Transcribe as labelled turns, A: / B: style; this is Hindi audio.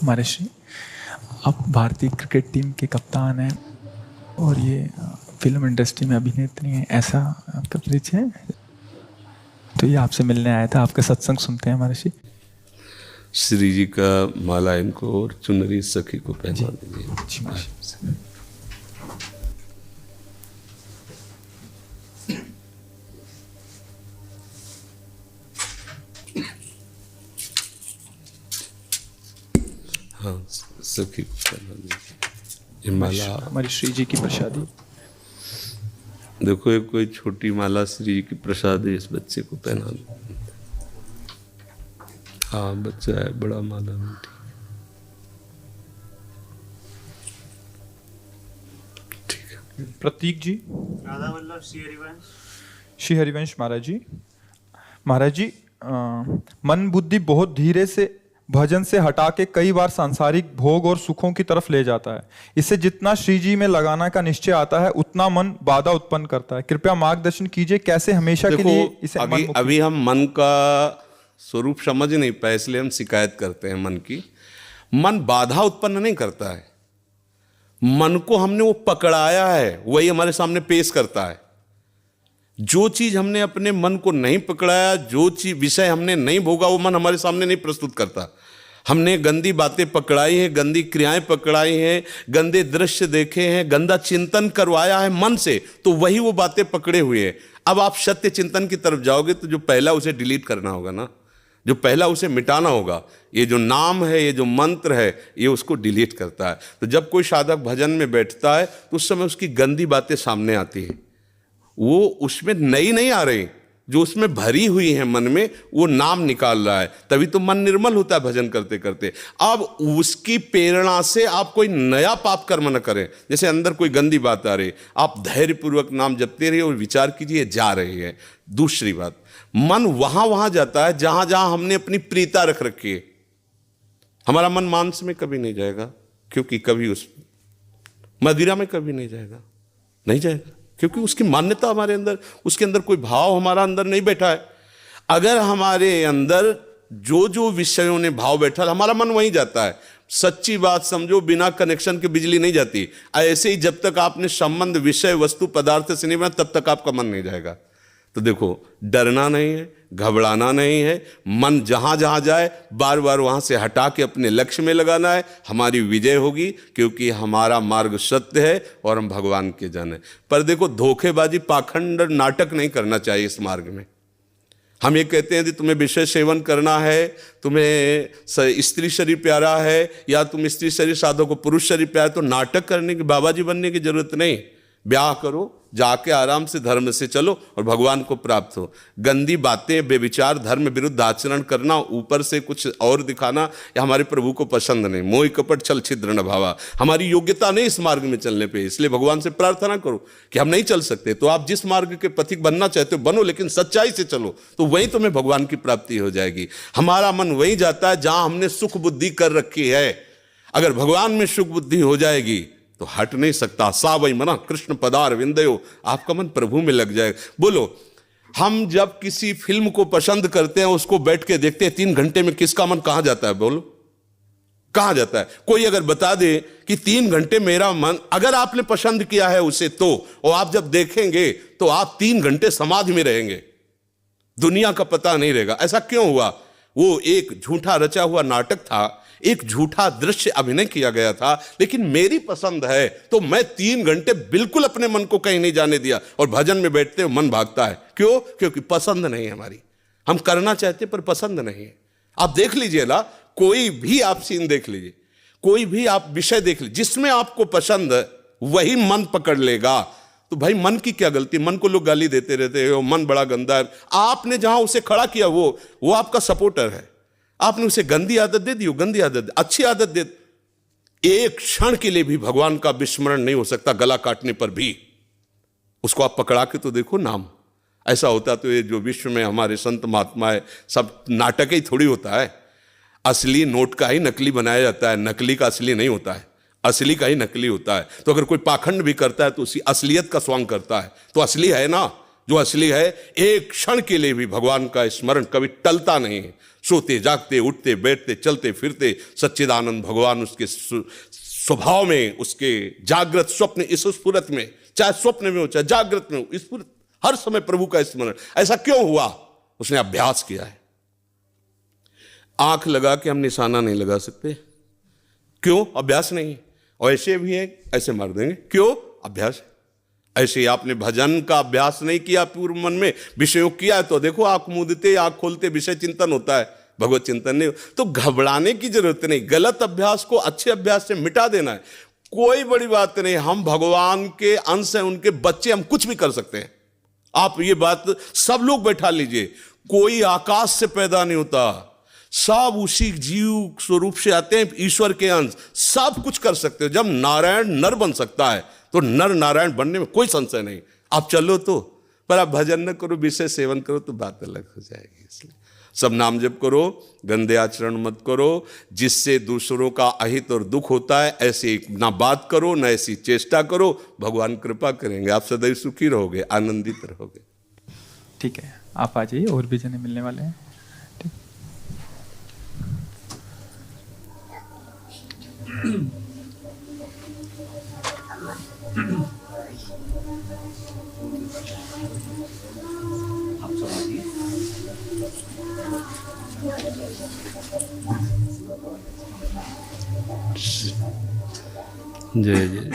A: महर्षि, आप भारतीय क्रिकेट टीम के कप्तान हैं और ये फिल्म इंडस्ट्री में अभिनेत्री हैं, ऐसा आपका परिचय है? तो ये आपसे मिलने आया था, आपका सत्संग सुनते हैं महर्षि।
B: श्री जी का माला इनको और चुनरी सखी को पहना दीजिए।
A: जी महर्षि।
B: हाँ, सखी को पहना दीजिए। ये माला
A: हमारी श्री जी की प्रसादी।
B: देखो, एक कोई छोटी माला श्री जी की प्रसादी इस बच्चे को पहना दो। हाँ, बच्चा है, बड़ा माला मीठी। ठीक है।
A: प्रतीक जी।
C: राधा वल्लभ श्री हरिवंश।
A: श्री हरिवंश महाराज जी। महाराज जी, मन बुद्धि बहुत धीरे से भजन से हटा के कई बार सांसारिक भोग और सुखों की तरफ ले जाता है। इसे जितना श्री जी में लगाना का निश्चय आता है उतना मन बाधा उत्पन्न करता है। कृपया मार्गदर्शन कीजिए कैसे हमेशा के लिए इसे
B: अभी हम मन का स्वरूप समझ नहीं पाए, इसलिए हम शिकायत करते हैं मन की। मन बाधा उत्पन्न नहीं करता है, मन को हमने वो पकड़ाया है, वही हमारे सामने पेश करता है। जो चीज हमने अपने मन को नहीं पकड़ाया, जो चीज विषय हमने नहीं भोगा, वो मन हमारे सामने नहीं प्रस्तुत करता। हमने गंदी बातें पकड़ाई हैं, गंदी क्रियाएं पकड़ाई हैं, गंदे दृश्य देखे हैं, गंदा चिंतन करवाया है मन से, तो वही वो बातें पकड़े हुए हैं। अब आप सत्य चिंतन की तरफ जाओगे तो जो पहला उसे डिलीट करना होगा ना, जो पहला उसे मिटाना होगा, ये जो नाम है, ये जो मंत्र है, ये उसको डिलीट करता है। तो जब कोई साधक भजन में बैठता है तो उस समय उसकी गंदी बातें सामने आती हैं, वो उसमें नई नहीं आ रही, जो उसमें भरी हुई है मन में, वो नाम निकाल रहा है। तभी तो मन निर्मल होता है भजन करते करते। अब उसकी प्रेरणा से आप कोई नया पाप कर्म न करें। जैसे अंदर कोई गंदी बात आ रही, आप धैर्यपूर्वक नाम जपते रहिए और विचार कीजिए जा रही है। दूसरी बात, मन वहां जाता है जहां जहां हमने अपनी प्रीता रख रखी है। हमारा मन मांस में कभी नहीं जाएगा, क्योंकि कभी उस मदिरा में कभी नहीं जाएगा, नहीं जाएगा, क्योंकि उसकी मान्यता हमारे अंदर, उसके अंदर कोई भाव हमारा अंदर नहीं बैठा है। अगर हमारे अंदर जो जो विषयों ने भाव बैठा, हमारा मन वहीं जाता है। सच्ची बात समझो, बिना कनेक्शन के बिजली नहीं जाती। ऐसे ही जब तक आपने संबंध विषय वस्तु पदार्थ से नहीं बना, तब तक आपका मन नहीं जाएगा। तो देखो, डरना नहीं है, घबराना नहीं है, मन जहां जहां जाए बार बार वहां से हटा के अपने लक्ष्य में लगाना है। हमारी विजय होगी, क्योंकि हमारा मार्ग सत्य है और हम भगवान के जन हैं। पर देखो, धोखेबाजी, पाखंड, नाटक नहीं करना चाहिए इस मार्ग में। हम ये कहते हैं कि तुम्हें विषय सेवन करना है, तुम्हें स्त्री शरीर प्यारा है, या तुम स्त्री शरीर साधो को पुरुष शरीर प्यारा है, तो नाटक करने की, बाबा जी बनने की जरूरत नहीं। ब्याह करो, जाके आराम से धर्म से चलो और भगवान को प्राप्त हो। गंदी बातें, बेविचार, धर्म विरुद्ध आचरण करना, ऊपर से कुछ और दिखाना, या हमारे प्रभु को पसंद नहीं। मोह कपट छल छिद्र न भावा, हमारी योग्यता नहीं इस मार्ग में चलने पे। इसलिए भगवान से प्रार्थना करो कि हम नहीं चल सकते, तो आप जिस मार्ग के पथिक बनना चाहते हो बनो, लेकिन सच्चाई से चलो, तो वहीं तुम्हें भगवान की प्राप्ति हो जाएगी। हमारा मन वहीं जाता है जहां हमने सुख बुद्धि कर रखी है। अगर भगवान में सुख बुद्धि हो जाएगी तो हट नहीं सकता। सा वही मना कृष्ण पदार विंदयो, आपका मन प्रभु में लग जाएगा। बोलो, हम जब किसी फिल्म को पसंद करते हैं, उसको बैठ के देखते हैं, 3 घंटे में किसका मन कहां जाता है? बोलो, कहां जाता है? कोई अगर बता दे कि 3 घंटे मेरा मन, अगर आपने पसंद किया है उसे, तो और आप जब देखेंगे तो आप 3 घंटे समाधि में रहेंगे, दुनिया का पता नहीं रहेगा। ऐसा क्यों हुआ? वो एक झूठा रचा हुआ नाटक था, एक झूठा दृश्य अभिनय किया गया था। लेकिन मेरी पसंद है तो मैं 3 घंटे बिल्कुल अपने मन को कहीं नहीं जाने दिया, और भजन में बैठते हुए मन भागता है। क्यों? क्योंकि पसंद नहीं है हमारी। हम करना चाहते पर पसंद नहीं है। आप देख लीजिए ना, कोई भी आप सीन देख लीजिए, कोई भी आप विषय देख लीजिए, जिसमें आपको पसंद है वही मन पकड़ लेगा। तो भाई, मन की क्या गलती? मन को लोग गाली देते रहते हैं, मन बड़ा गंदा है। आपने जहां उसे खड़ा किया, वो आपका सपोर्टर है। आपने उसे गंदी आदत दे दी, गंदी आदत, अच्छी आदत दे। एक क्षण के लिए भी भगवान का विस्मरण नहीं हो सकता, गला काटने पर भी। उसको आप पकड़ा के तो देखो नाम। ऐसा होता तो ये जो विश्व में हमारे संत महात्मा है, सब नाटक ही थोड़ी होता है। असली नोट का ही नकली बनाया जाता है, नकली का असली नहीं होता है, असली का ही नकली होता है। तो अगर कोई पाखंड भी करता है तो उसी असलियत का स्वांग करता है, तो असली है ना। जो असली है, एक क्षण के लिए भी भगवान का स्मरण कभी टलता नहीं है। सोते जागते उठते बैठते चलते फिरते सच्चिदानंद भगवान उसके स्वभाव में, उसके जागृत स्वप्न इस स्फुरत में, चाहे स्वप्न में हो चाहे जागृत में हो, स्फुरत हर समय प्रभु का स्मरण। ऐसा क्यों हुआ? उसने अभ्यास किया है। आंख लगा के हम निशाना नहीं लगा सकते, क्यों? अभ्यास नहीं। और ऐसे भी है, ऐसे मार देंगे, क्यों? अभ्यास। ऐसे ही आपने भजन का अभ्यास नहीं किया, पूर्व मन में विषयों किया है, तो देखो आंख मूंदते आंख खोलते विषय चिंतन होता है, भगवत चिंतन नहीं। तो घबराने की जरूरत नहीं, गलत अभ्यास को अच्छे अभ्यास से मिटा देना है, कोई बड़ी बात नहीं। हम भगवान के अंश हैं, उनके बच्चे, हम कुछ भी कर सकते हैं। आप ये बात सब लोग बैठा लीजिए, कोई आकाश से पैदा नहीं होता, सब उसी जीव स्वरूप से आते हैं, ईश्वर के अंश, सब कुछ कर सकते हो। जब नारायण नर बन सकता है तो नर नारायण बनने में कोई संशय नहीं। आप चलो तो, पर आप भजन न करो, विषय सेवन करो तो बात अलग हो जाएगी। इसलिए सब नाम जप करो, गंदे आचरण मत करो, जिससे दूसरों का अहित और दुख होता है ऐसी ना बात करो, ना ऐसी चेष्टा करो। भगवान कृपा करेंगे, आप सदैव सुखी रहोगे, आनंदित रहोगे।
A: ठीक है, आप आ जाइए, और भी जने मिलने वाले हैं।
B: जय जय।